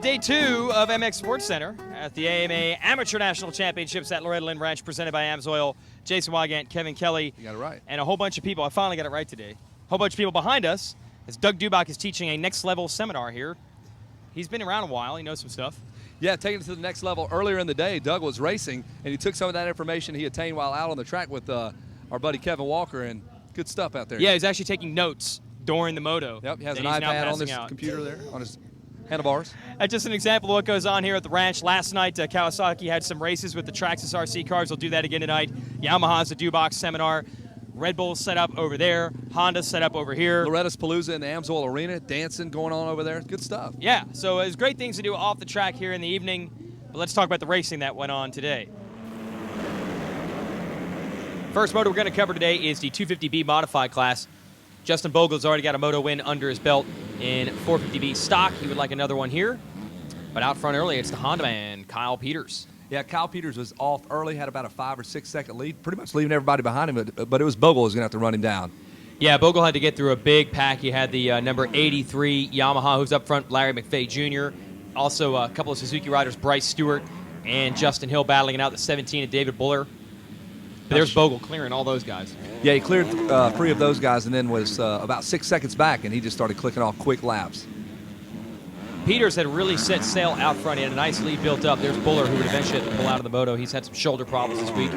day 2 of MX Sports Center at the AMA Amateur National Championships at Loretta Lynn Ranch, presented by AMSOIL. Jason Wygant, Kevin Kelly. You got it right. And a whole bunch of people. I finally got it right today. A whole bunch of people behind us as Doug Dubach is teaching a next-level seminar here. He's been around a while. He knows some stuff. Yeah, taking it to the next level. Earlier in the day, Doug was racing, and he took some of that information he attained while out on the track with our buddy Kevin Walker, and good stuff out there. Yeah, he's actually taking notes during the moto. Yep, he has an iPad on this computer there, on his handlebars. That's just an example of what goes on here at the ranch. Last night, Kawasaki had some races with the Traxxas RC cars. They'll do that again tonight. Yamaha's a Dubach seminar. Red Bull's set up over there. Honda's set up over here. Loretta's Palooza in the AMSOIL Arena, dancing going on over there. Good stuff. Yeah, so there's great things to do off the track here in the evening. But let's talk about the racing that went on today. First moto we're going to cover today is the 250B modified class. Justin Bogle's already got a moto win under his belt in 450B stock. He would like another one here. But out front early, it's the Honda man, Kyle Peters. Yeah, Kyle Peters was off early, had about a 5 or 6 second lead, pretty much leaving everybody behind him, but it was Bogle who was going to have to run him down. Yeah, Bogle had to get through a big pack. He had the number 83 Yamaha, who's up front, Larry McFay Jr., also a couple of Suzuki riders, Bryce Stewart and Justin Hill battling it out, the 17 of David Buller. But there's Bogle clearing all those guys. Yeah, he cleared 3 of those guys and then was about 6 seconds back, and he just started clicking off quick laps. Peters had really set sail out front. He had a nice lead built up. There's Buller, who would eventually have to pull out of the moto. He's had some shoulder problems this week.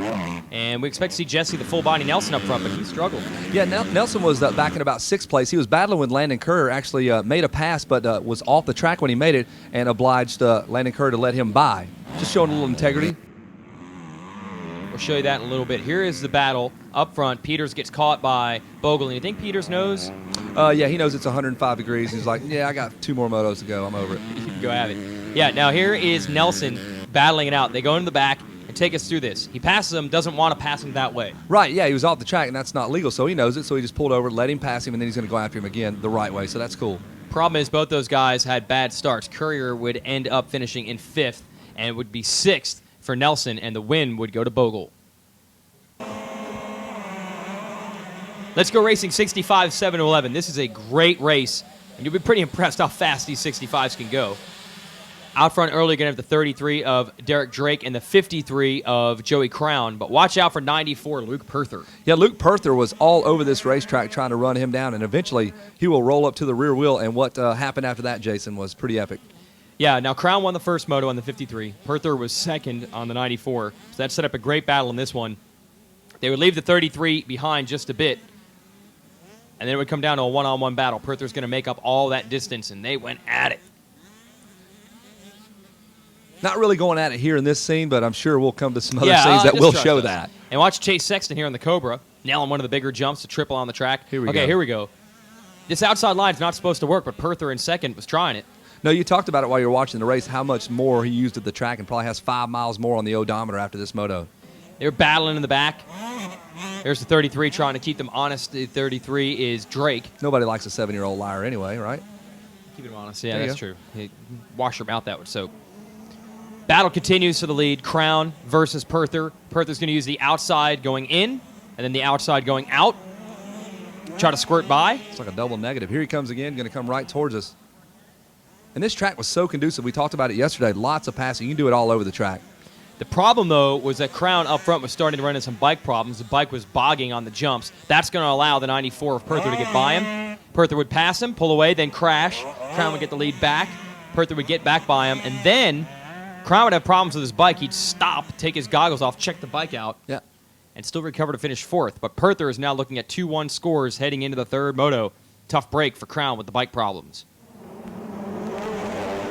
And we expect to see Jesse, the full-body Nelson, up front, but he struggled. Yeah, Nelson was back in about 6th place. He was battling with Landon Kerr, actually made a pass, but was off the track when he made it and obliged Landon Kerr to let him by. Just showing a little integrity. We'll show you that in a little bit. Here is the battle up front. Peters gets caught by Bogle. And you think Peters knows? Yeah, he knows it's 105 degrees. He's like, yeah, I got 2 more motos to go. I'm over it. You can go have it. Yeah, now here is Nelson battling it out. They go into the back and take us through this. He passes him, doesn't want to pass him that way. Right, yeah, he was off the track, and that's not legal, so he knows it. So he just pulled over, let him pass him, and then he's going to go after him again the right way. So that's cool. Problem is both those guys had bad starts. Courier would end up finishing in 5th and would be 6th for Nelson, and the win would go to Bogle. Let's go racing 65, 7 to 11. This is a great race, and you'll be pretty impressed how fast these 65s can go. Out front early, you're going to have the 33 of Derek Drake and the 53 of Joey Crown, but watch out for 94, Luke Perther. Yeah, Luke Perther was all over this racetrack trying to run him down, and eventually he will roll up to the rear wheel, and what happened after that, Jason, was pretty epic. Yeah, now Crown won the first moto on the 53. Perther was second on the 94, so that set up a great battle in this one. They would leave the 33 behind just a bit, and then it would come down to a one-on-one battle. Perther's going to make up all that distance, and they went at it. Not really going at it here in this scene, but I'm sure we'll come to some other scenes that will show that. And watch Chase Sexton here on the Cobra, nailing one of the bigger jumps, a triple on the track. Here we go. Okay, here we go. This outside line's not supposed to work, but Perther in second was trying it. No, you talked about it while you were watching the race, how much more he used at the track, and probably has 5 miles more on the odometer after this moto. They were battling in the back. There's the 33 trying to keep them honest. The 33 is Drake. Nobody likes a 7-year-old liar anyway, right? Keep them honest. Yeah, that's true. Hey, wash your mouth out with soap. Battle continues for the lead. Crown versus Perther. Perther's going to use the outside going in, and then the outside going out. Try to squirt by. It's like a double negative. Here he comes again, going to come right towards us. And this track was so conducive. We talked about it yesterday. Lots of passing. You can do it all over the track. The problem, though, was that Crown up front was starting to run into some bike problems. The bike was bogging on the jumps. That's going to allow the 94 of Perther to get by him. Perther would pass him, pull away, then crash. Crown would get the lead back. Perther would get back by him, and then Crown would have problems with his bike. He'd stop, take his goggles off, check the bike out, and still recover to finish 4th. But Perther is now looking at 2-1 scores heading into the 3rd moto. Tough break for Crown with the bike problems.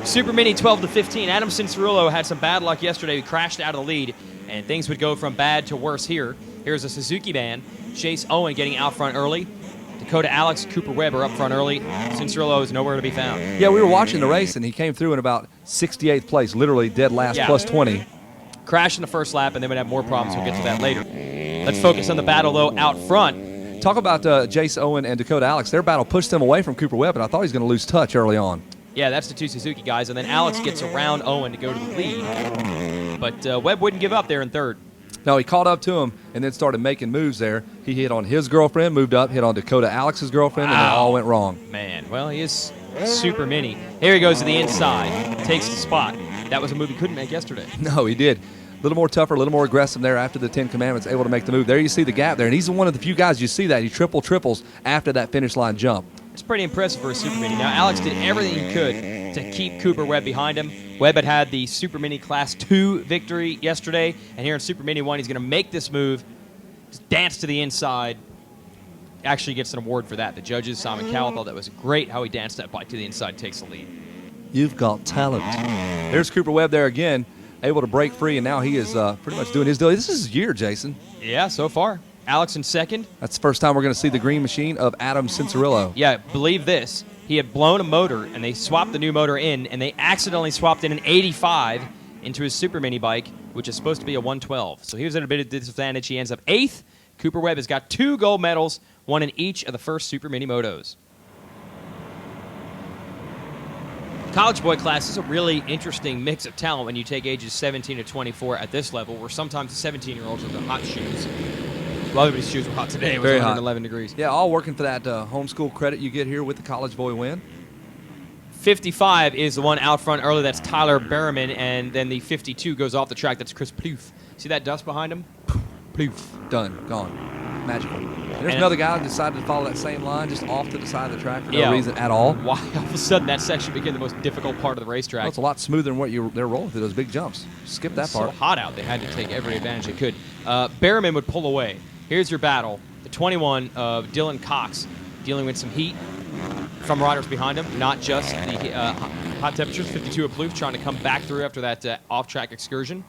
Super Mini 12 to 15. Adam Cincerillo had some bad luck yesterday. He crashed out of the lead, and things would go from bad to worse here. Here's a Suzuki van. Chase Owen getting out front early. Dakota Alex, Cooper Webb are up front early. Cincerillo is nowhere to be found. Yeah, we were watching the race, and he came through in about 68th place, literally dead last, plus 20. Crashed in the first lap, and they would have more problems. We'll get to that later. Let's focus on the battle, though, out front. Talk about Jace Owen and Dakota Alex. Their battle pushed them away from Cooper Webb, and I thought he was going to lose touch early on. Yeah, that's the 2 Suzuki guys, and then Alex gets around Owen to go to the lead. But Webb wouldn't give up there in 3rd. No, he caught up to him and then started making moves there. He hit on his girlfriend, moved up, hit on Dakota Alex's girlfriend, and it all went wrong. Man, well, he is Super Mini. Here he goes to the inside. Takes the spot. That was a move he couldn't make yesterday. No, he did. A little more tougher, a little more aggressive there after the 10 Commandments, able to make the move. There you see the gap there, and he's one of the few guys you see that. He triples after that finish line jump. It's pretty impressive for a Super Mini. Now, Alex did everything he could to keep Cooper Webb behind him. Webb had the Super Mini Class 2 victory yesterday, and here in Super Mini 1, he's going to make this move, just dance to the inside. Actually gets an award for that. The judges, Simon Cowell, thought that was great how he danced that bike to the inside, takes the lead. You've got talent. There's Cooper Webb there again, able to break free, and now he is pretty much doing his deal. This is his year, Jason. Yeah, so far. Alex in second. That's the first time we're going to see the green machine of Adam Cincerillo. Yeah, believe this. He had blown a motor, and they swapped the new motor in, and they accidentally swapped in an 85 into his Super Mini bike, which is supposed to be a 112. So he was at a bit of disadvantage. He ends up 8th. Cooper Webb has got 2 gold medals, 1 in each of the first Super Mini motos. College boy class is a really interesting mix of talent when you take ages 17 to 24 at this level, where sometimes the 17-year-olds are the hot shoes. Well, everybody's shoes were hot today. It was Very 111 degrees. Yeah, all working for that homeschool credit you get here with the College Boy win. 55 is the one out front early. That's Tyler Berriman, and then the 52 goes off the track. That's Chris Plouffe. See that dust behind him? Plouffe. Done. Gone. Magical. And there's another guy who decided to follow that same line just off to the side of the track for no reason at all. Why all of a sudden that section became the most difficult part of the racetrack? Well, it's a lot smoother than what they're rolling through, those big jumps. Skip that part. So hot out, they had to take every advantage they could. Berriman would pull away. Here's your battle. The 21 of Dylan Cox dealing with some heat from riders behind him, not just the hot temperatures. 52 of Plouffe trying to come back through after that off-track excursion.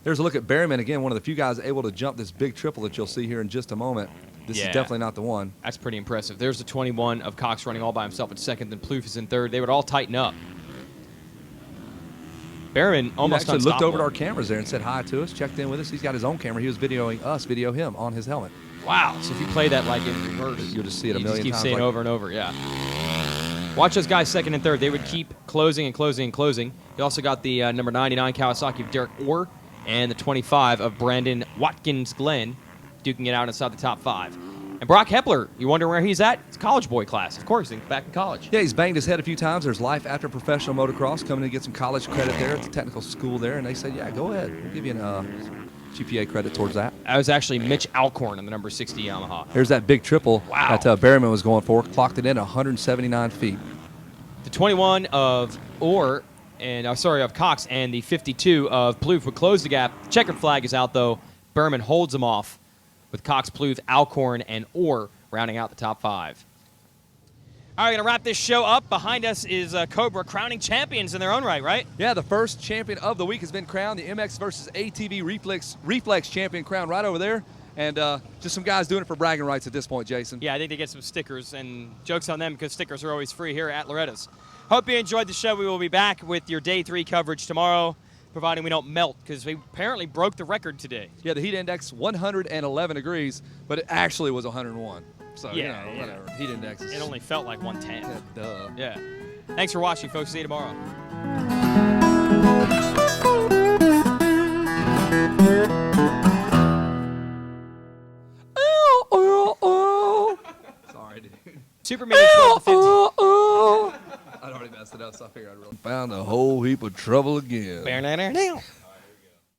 There's a look at Berriman again, one of the few guys able to jump this big triple that you'll see here in just a moment. This is definitely not the one. That's pretty impressive. There's the 21 of Cox running all by himself in second, then Plouffe is in third. They would all tighten up. Berriman almost actually looked over at unstoppable. our cameras there and said hi to us, checked in with us. He's got his own camera. He was videoing us, video him on his helmet. Wow. So if you play that like in reverse, you'll just see it a million times. You just keep seeing over and over, yeah. Watch those guys second and third. They would keep closing and closing and closing. You also got the number 99 Kawasaki of Derek Orr and the 25 of Brandon Watkins Glenn duking it out inside the top 5. And Brock Hepler, you wonder where he's at? It's college boy class. Of course, he's back in college. Yeah, he's banged his head a few times. There's life after professional motocross, coming to get some college credit there at the technical school there. And they said, yeah, go ahead. We'll give you an GPA credit towards that. That was actually Mitch Alcorn on the number 60 Yamaha. There's that big triple Wow. that Berriman was going for. Clocked it in 179 feet. The 21 of Orr, and of Cox, and the 52 of Plouffe would close the gap. Checkered flag is out, though. Berriman holds him off with Cox, Plouffe, Alcorn, and Orr rounding out the top 5. All right, going to wrap this show up. Behind us is Cobra crowning champions in their own right? Yeah, the first champion of the week has been crowned. The MX versus ATV Reflex champion crowned right over there. And just some guys doing it for bragging rights at this point, Jason. Yeah, I think they get some stickers, and jokes on them because stickers are always free here at Loretta's. Hope you enjoyed the show. We will be back with your Day 3 coverage tomorrow, providing we don't melt, because we apparently broke the record today. Yeah, the heat index 111 degrees, but it actually was 101. So, Yeah, whatever. Heat index is... It only felt like 110. Yeah, duh. Yeah. Thanks for watching, folks. See you tomorrow. Sorry, dude. Super Mini 12 to 15. I'd already messed it up, so I figured I'd really... Found a whole heap of trouble again. Now.